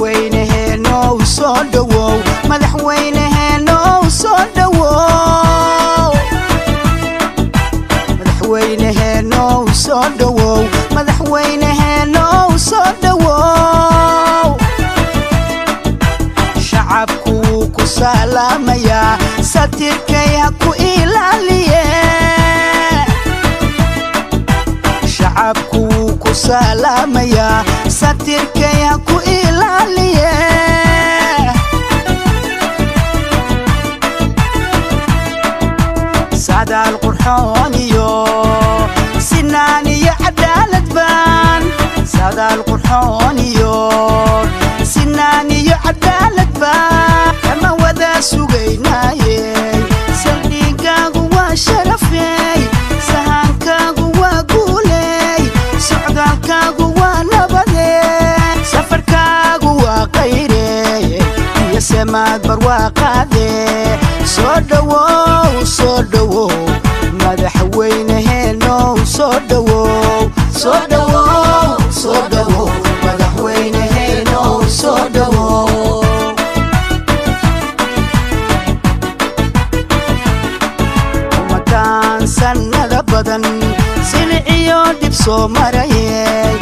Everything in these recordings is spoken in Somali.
madaxweynaheena soo dhawow madaxweynaheena soo dhawow madaxweynaheena soo dhawow madaxweynaheena soo dhawow shacabku ku salaamaya satirkay ku ilaaliye shacabku ku salaamaya satirkay ku ilaaliye سعد القرحان يو سناني عدالة بان سعد القرحان يو سناني عدالة بان كما وذا سوغيناي سليقا قوى شرفي سهانكا قوى قولي سعدالكا قوى نبضي سفركا قوى قيري يا سماد برواقادي soo dhawow madaxweynaheena soo dhawow soo dhawow soo dhawow madaxweynaheena soo dhawow umadan sanada badan silciyo dib soo marayay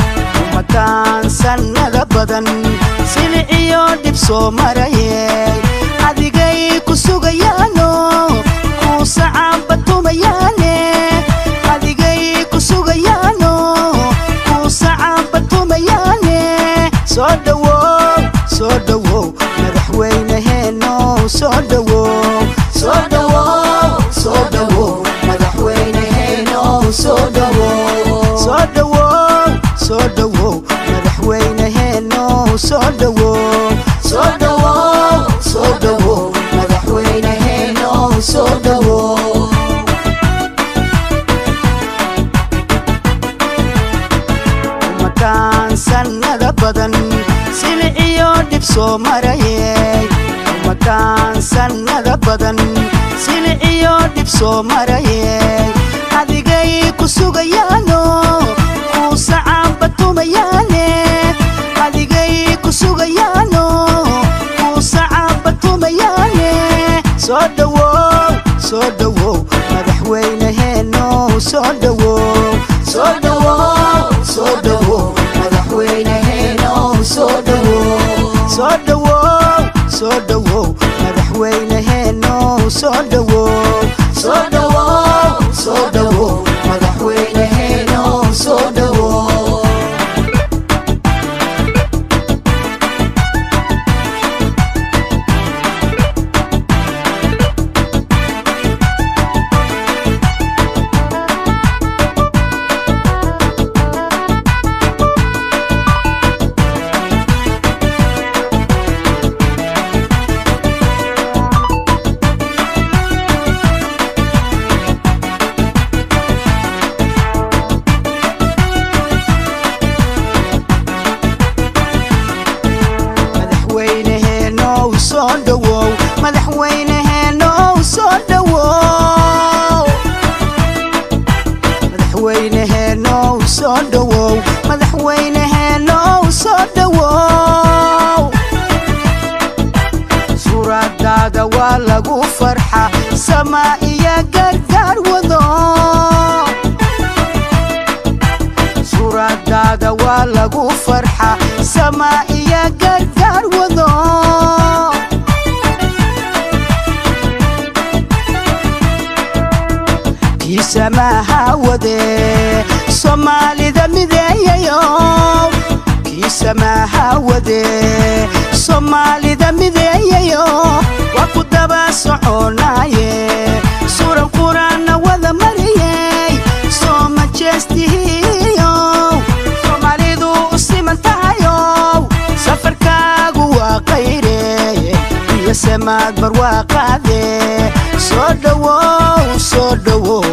umadan sanada badan silciyo dib soo marayay adigay ku sugayaano ku sacaabatumayane adigay ku sugayaano ku sacaabatumayane soo dhawow madaxweynaheena soo dhawow soo dhawow soo dhawow madaxweynaheena soo dhawow soo dhawow soo dhawow madaxweynaheena soo dhawow soo dhawow soo dhawow madaxweynaheena soo dhawow umadan sanada badan silciyo dib soo marayay umadan sanada badan silciyo dib soo marayay adigay ku sugayaano ku sacaabatumayane adigay ku sugayaano soo dhawow madaxweynaheena soo dhawow soo dhawow soo dhawow madaxweynaheena soo dhawow soo dhawow soo dhawow madaxweynaheena soo dhawow soo dhawow soo dhawow madaxweynaheena soo dhawow madaxweynaheena soo dhawow madaxweynaheena soo dhawow madaxweynaheena soo dhawow suuradaada waa lagu farxa samaa iyo gargaar wado suuradaada waa lagu farxa samaa iyo gargaar wado كيسماها ودي صوماليدا مديايو كيسماها ودي صوماليدا مديايو وكو دبا سعوناي سورة القرآن وذا مريي صوما جستيهيو صوماليدو سيمانتايو سفر كاغو وقيري يا سماد برواقادي soo dhawow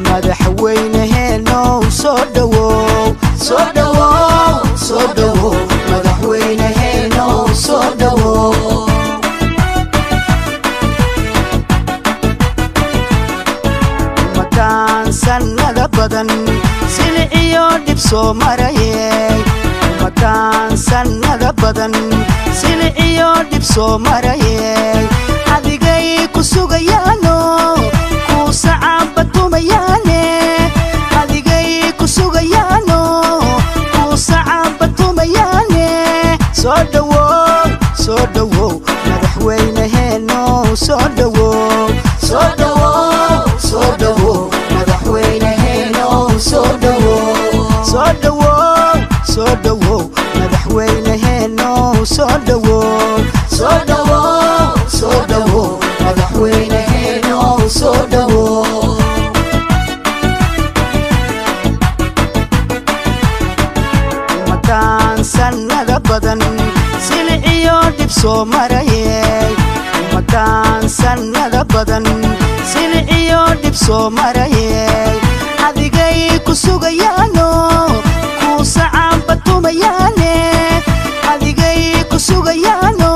madaxweynaheena soo dhawow soo dhawow soo dhawow madaxweynaheena soo dhawow umadan sanada badan silciyo dib soo marayay umadan sanada badan silciyo dib soo marayay adigay ku sugayaano ku sacabatumayaane adigay ku sugayaano ku sacabatumayaane soo dhawow madaxweynaheeno soo dhawow madaxweynaheeno soo dhawow madaxweynaheeno soo dhawow madaxweynaheeno soo dhawow umadaan sanada badan silciyo dib soo marayay umadaan sanada badan silciyo dib soo marayay adigay ku sugayaano ku sacabatumayaane adigay ku sugayaano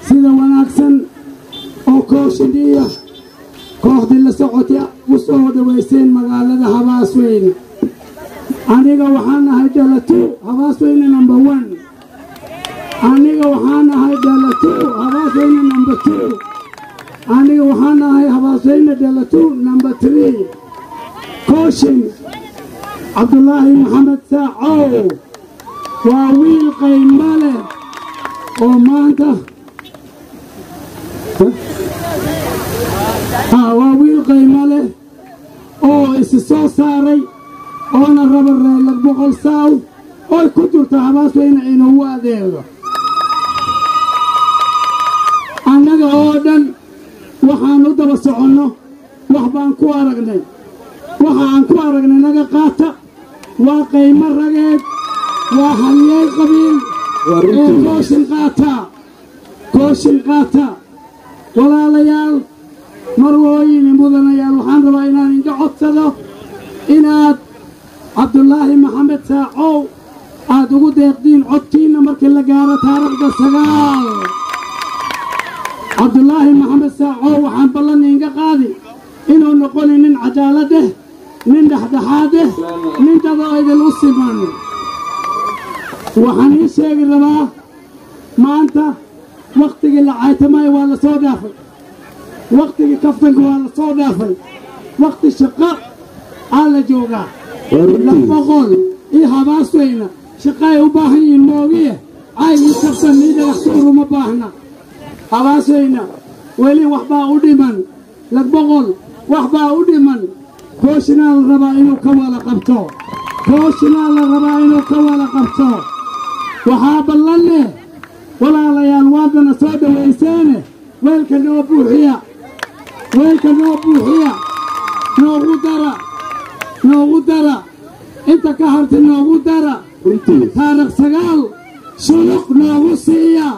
sida wanaagsan oo kooshadiya kooxdii la socotay u soo dhaweyseen magaalada Habaasweyne aniga waxaan ahay Dhalatu Habaasweyne number 1 aniga waxaan ahay Dhalatu Habaasweyne number 2 aniga waxaan ahay Habaasweyne Dhalatu number 3 kooshin Abdullahi Muhammad Saacow waa wiil qiimo leh oo maanta waa wiil qiimo leh oo is soo saaray oona raba reer boqol saaw oo ku jirta Habaasweyne inuu adeego annaga oo dhan waxaan u daba soconno wax baan ku aragnay waxaan ku aragnay naga qaata waa qiimo rageed waa halyeey qabiil kooshin qaata walaalayaal marwooyin mudanayaal waxaan rabaa inaan inga codsado inaad Abdullahi Muhammad Saacow aad ugu deeqdiin codkiina markii la gaaro taariikhda 9 cabdulaahi maxamed saacow waxaan ballan iinga qaadi inuu noqoni nin cadaalad ah nin dhexdhexaad ah nin dada idil u siman waxaan ii sheegi rabaa maanta wakhtigii la caytamay waa la soo dhaafay wakhtigii kaftanka waa la soo dhaafay wakhti shaqo aa la joogaa 200 iyo habaasweyna shaqo ay u baahan yihiin moogiye cay ii kaftan ii dhagaxsuur uma baahna habaasweyna weli waxbaa u dhiman 200 waxbaa u dhiman kooshinaa la rabaa inuu ka wada qabto kooshinaa la rabaa inuu ka wada qabto waxaa ballan leh walaalayaal waadana soo dhawayseene weelka noo buuxiya weelka noo buuxiya noogu dara inta ka harta noogu dara taarikh 9 shuluq noogu siiya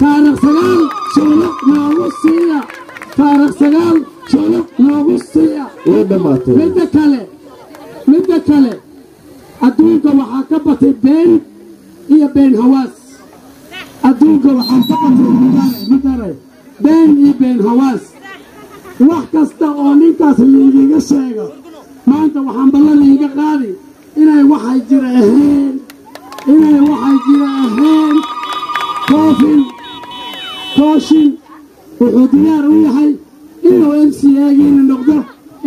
taarikh 9 shuluq noogu siiya taarikh 9 shuluq noogu siiya midda kale adduunka waxaa ka batay been iyo been hawaas adduunka waxaa ka batay been iyo been hawaas wax kasta oo ninkaas liigiga sheego maanta waxaan ballan iiga qaadi inay waxay jira ahayn kooshin wuxuu diyaar u yahay inuu MCA-giina noqdo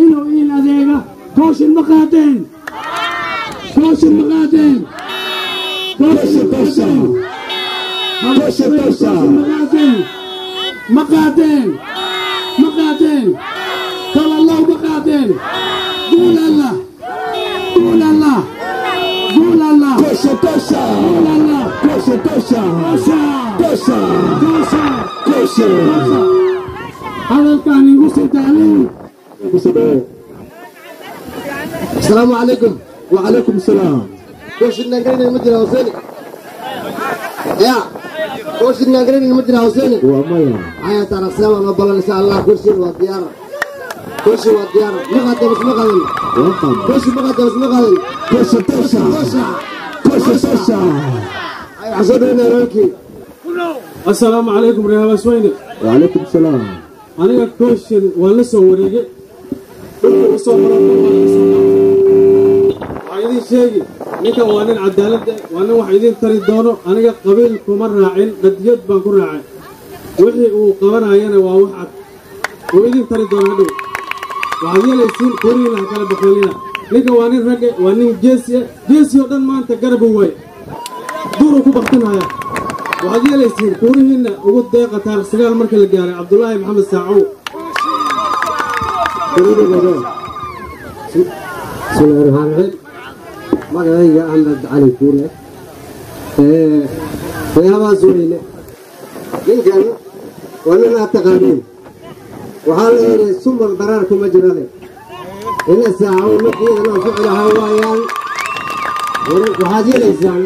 inuu iin adeega kooshin ma qaadeen ما قادين قال الله ما قادين قول الله كوشا قول الله كوشا هذا كان يقصد تعليم. السلام عليكم. وعليكم السلام. كوشن نقرين المدينة حسيني يا كوشن نقرين المدينة حسيني ومايا عيا ترى السلام الله بالله إن شاء الله كرسي والديار كرسي والديار مقدم مش مقدم كرسي مقدم مش مقدم كوشا أي حسودنا رانكي. السلام عليكم ريها بسويني. وعليكم السلام. أنا كوشن ولا سوريجي وعيدين شيء ninka waa nin cadaalad waa nin wax idin tari doono aniga qabiil kuma raacin dadiyad baan ku raacay wixii uu qabanayana waa wax cad oo idin tari doono hadhow waxaad yeelaysiin koriina kala baxeelina ninka waa nin ragge waa nin geesi oo dhan maanta garab u waay duur ku baxtinaya waxaad yeelaysiin koriina ugu deeqa taariikh 9 markii la gaaray Cabdulaahi Maxamed Saacow magacayga Ahmed Cali Kuule waxyaabaa suulayne ninkan waa nin aad taqaaniin waxaa la yidhi sumar daraar kuma jirade ina saaco markiidana ficlaha waayaan waxaad yeelaysaan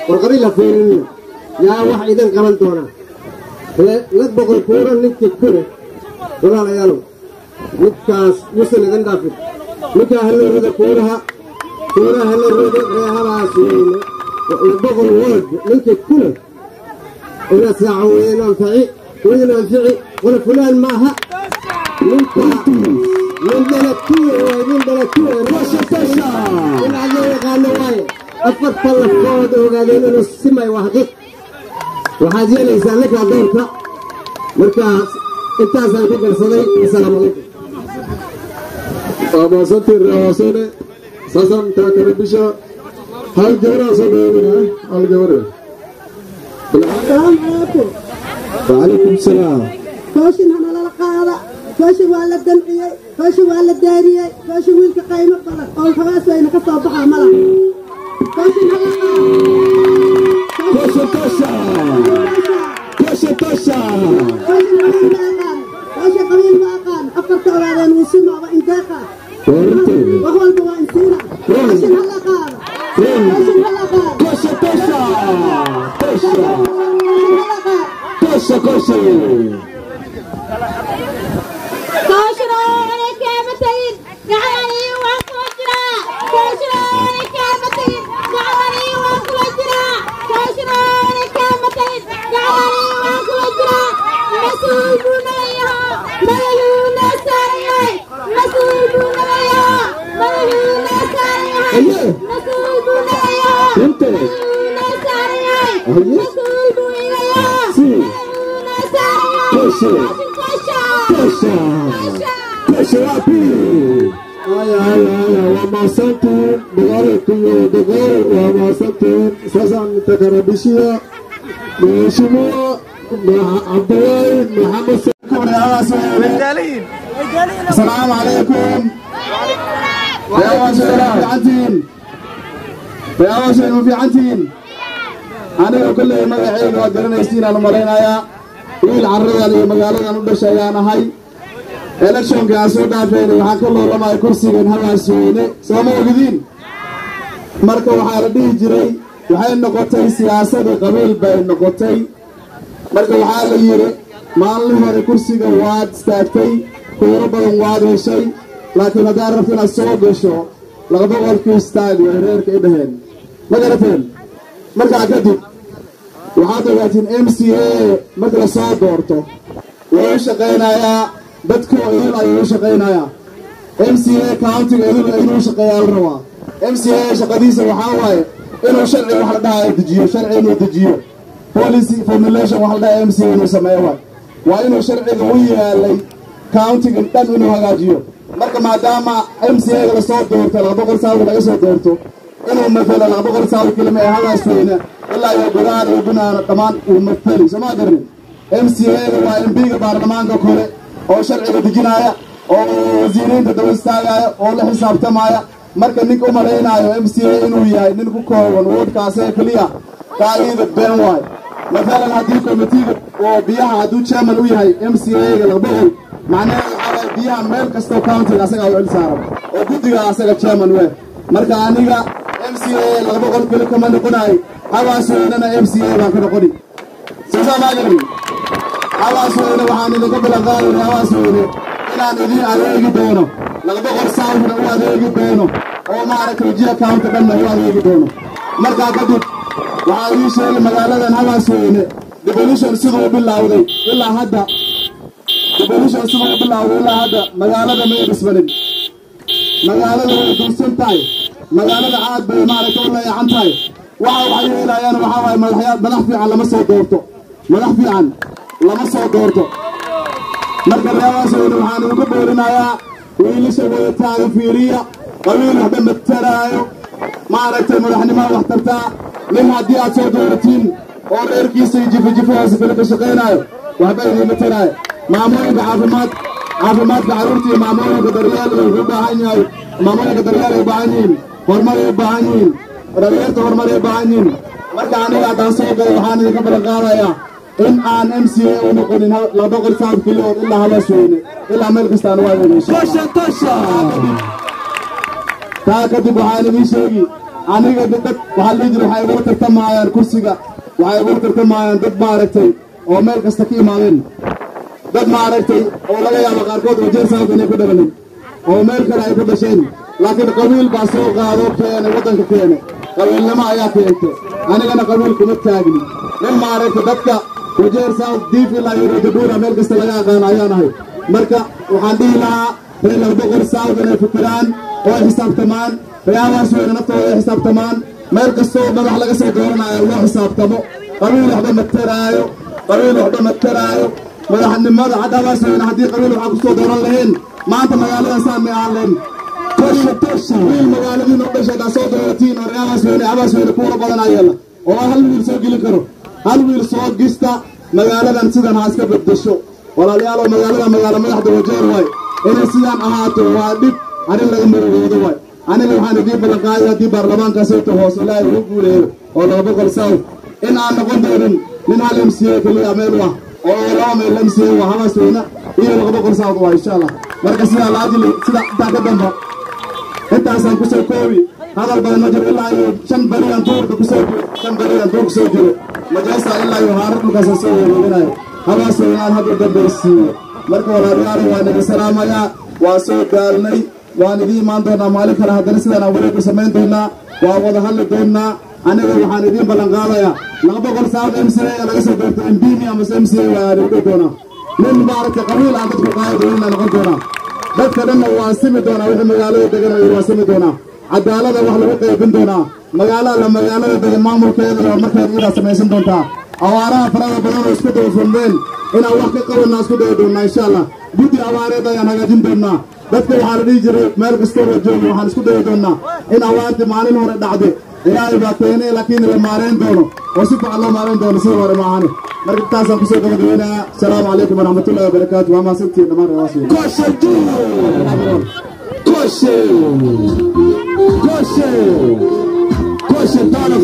warqabi la feeninna yaa wax idin qaban doona la boqol kuuro ninkii kure walaalayaalow ninkaas yuusan idin dhaafin ninkaa halloorada kuuraha كورها للرجل ريها سوينا وبغل ورد منك كله إلى ساعة وين أنفعي ولا فلان معها منك من دلتوه ومن دلتوه رشا تشا إن عليه قالوا واي أفضل الفوض وقالوا له السماء وحدك وحاجة الإنسان لك أدورك مركز أنت أسألك الصديق السلام عليكم أبا سنتر راسوني ساسم تاكربشا هل جورا سبينا هل جورا السلام عليكم. وعليكم السلام. كوشن هنا للقاضي كوشن ولا الدمعية كوشن ولا الدارية كوشن ويلك قايمة قلق أو الخواص وين كصابحة ملا كوشن هلا كوشا كوشن قبيل ما قال أفرت أولادين وسمع وإنتاقا وهو البوائن سينا كوشن هلا قال كوشن Tosha wapi? Haya, wamasante Dogoro wamasante. Sasa nitakaribishia Mheshimiwa Abdullahi Muhammad رجالين السلام عليكم. يا واشر في عنتين أنا كل مجاعين وقرنا يستين على مرينا يا ويل عرّي على مجالنا ندش يا نهاي إلكشن كاسودا فين وحكى الله لما يكرسي من هذا السوينة سامو جدين مركب حاردي جري وحين نقطة سياسة قبيل بين نقطة مركب حال يري ما الله يكرسي جواد استأتي كوربا واد هالشيء لكن هذا رفنا الصوب شو لقد قال كيستايل وغير كيدهن ما قرتين مركب كذب وهذا وقتين MCA مركب صاد دورته وإيش قينا يا بدكو إيه إيش قينا يا MCA كاونتي إيه إيش قيا الروا MCA شقديس وحاوي إنه شرعي وحده يدجيه شرعي إنه يدجيه بوليسي فورميليشن وحده MCA إنه سمايه وإنه شرعي قوية اللي كاونتي قدام إنه هجاجيه مركب ما دام MCA ولا صوت دورته لا بقول ساوي ولا صوت دورته إنه مثلا لا بقول ساوي كلمة هذا سوينا إلا يبرار يبنا كمان ومثلي سما درني MCA waa MPga baarlamaanka kore oo sharciga dejinaya oo wasiiriinta dawladda oo la xisaabtamaya marka ninka u maleynaayo MCA inuu yahay nin ku kooban woodkaas ee kaliya qaayida been waay مثلا haddii komitiga oo biyaha hadduu chairman u yahay MCA-ga laga boqol macnaheedu waxaa biyaha meel kastoo countiga asaga u ilsaaran oo guddiga asaga chairman we marka aniga MCA laga boqol kali kama noqonayo hawaasweynana MCA baan ka noqoni soo maagani hawaasweyne waxaan idinka ballanqaadayna hawaasweyne inaan idin adeegi doono laga boqol saawina u adeegi doono oo maaragtay jiha county dhanna u adeegi doono markaa kadib waxaa ii sheegay magaaladan hawaasweyne devolution siduu bilowday ilaa hadda magaalada may dhismanin magaalada way dursan tahay magaalada caad bay maaragtay u leeyacan tahay waxay yeelayaan waxaa waaye madax fiican lama soo doorto madax fiican lama soo doorto marka reewaasweyne waxaan uga boorinayaa wiilasha wadataada fiiriya qabiil waxba mataraayo maaragtay madaxnimada wax tartaa nin haddii aad soo dooratiin oo reerkiisa iyo jifa hoose kale ka shaqaynaayo waxba idiin mataraayo maamooyinka caafimaadka carruurta iyo maamooyinka daryeel wuxuu u baahan yahay maamooyinka daryeel ay u baahan yihiin horumar ay u baahan yihiin dhalinyarta horumar ay u baahan yihiin marka aniga haddaan soo galo waxaan idinka ballan qaadayaa in aan MCA u noqonin la boqol saab kiliyood ilaa hawaasweyne ilaa meel kastaan waa tosha taa kadib waxaan idiin sheegi aniga dad waxaa la jira waxay ugu tartamayaan kursiga waxay ugu tartamayaan dad maaragtay oo meel kasta ka imaadeen dad maaragtay oo laga yaabo qaarkood oo jeer sabab inay ku dhabalin oo meel kale ay ku dhasheen laakiin qabiil baa soo qaado keenay waddanka keenay qabiilnimo ayaa keentay anigana qabiil kuma taagni nin maaragtay dadka wajeer south diif ilaa yurodadhuura meel kasta laga aqaan ayaan ahay marka waxaan dhihi lahaa reer laga boqol south inay fikiraan oo ay xisaabtamaan reewaasweyne naftooda ay xisaabtamaan meel kastoo madax laga soo dooranayo loo xisaabtamo qabiil waxba mataraayo madaxnimada hadda hawaasweyne haddii qabiil waxaa kusoo dooran lahayn maanta magaaladan saan may ahaan lahayn tosha wiil magaaladiin oo dhashay haddaa soo dooratiin oo hawaasweyne kuwa badan ayeela oo hal wiil soo gelin karo hal wiil soo gista magaaladan sidan ha iska beddesho walaalayaal oo magaalo madaxda wajeer waay inay sidaan ahaato waa dhib arrin laga marugoodo waay aniga waxaan idiin ballan qaaday haddii baarlamaankaas inta hoose ilaahay ugu guuleeyo oo laga boqol south in aan noqon doonin nin hal MCA keliya meel ah oo laba meel MCA waa hawaasweyne iyo laga boqol south waa insha allah marka sidaa laajili sida intaa ka damba intaasaan kusoo koobi hadal badan ma jiro ilaa iyo 5 beriyan duurka kusoo jiro majalisa ilaa iyo haarar dhulkaasaan soo wareeginayo hawaasweyne aan hadda dambaysiiyo marka walaalayaal waan idin salaamayaa waa soo gaalnay waan idiin imaan doonaa maalin kale haddana sidaan aan wareeg u samayn doonaa waa wada hadli doonaa aniga waxaan idiin ballan qaadayaa laga boqol saacad MCA laga soo doorto MPni amase MCA waa dhihi doonaa nin maaragtay qabiil aan dadku qaadi doonin noqon doonaa dadka dhanna waan simi doonaa wixii magaalada deganayo waan simi doonaa cadaalada wax lagu qaybin doonaa magaalada degan maamulkeeda markeeda iyadaa samaysan doontaa awaaraha farada badan oo isku daba fulmeen inaan wax ka qabanna isku dayi doonnaa insha allah guddi abaareed ayaan hagaajin doonnaa dadka waxaa la dhihi jiray meel kastoo la joogo waxaan isku dayi doonnaa in abaartii maalin hore dhacday ilaahay baa keenay laakiin la maarayn doono oo si fiican loo maarayn doono sidii hore maahane marka taasaan kusoo gabagabeynayaa asalaamu calaykum waraxmatullahi wabarakaatu waa mahadsantihiin dhammaan reewaasi Koshe Dana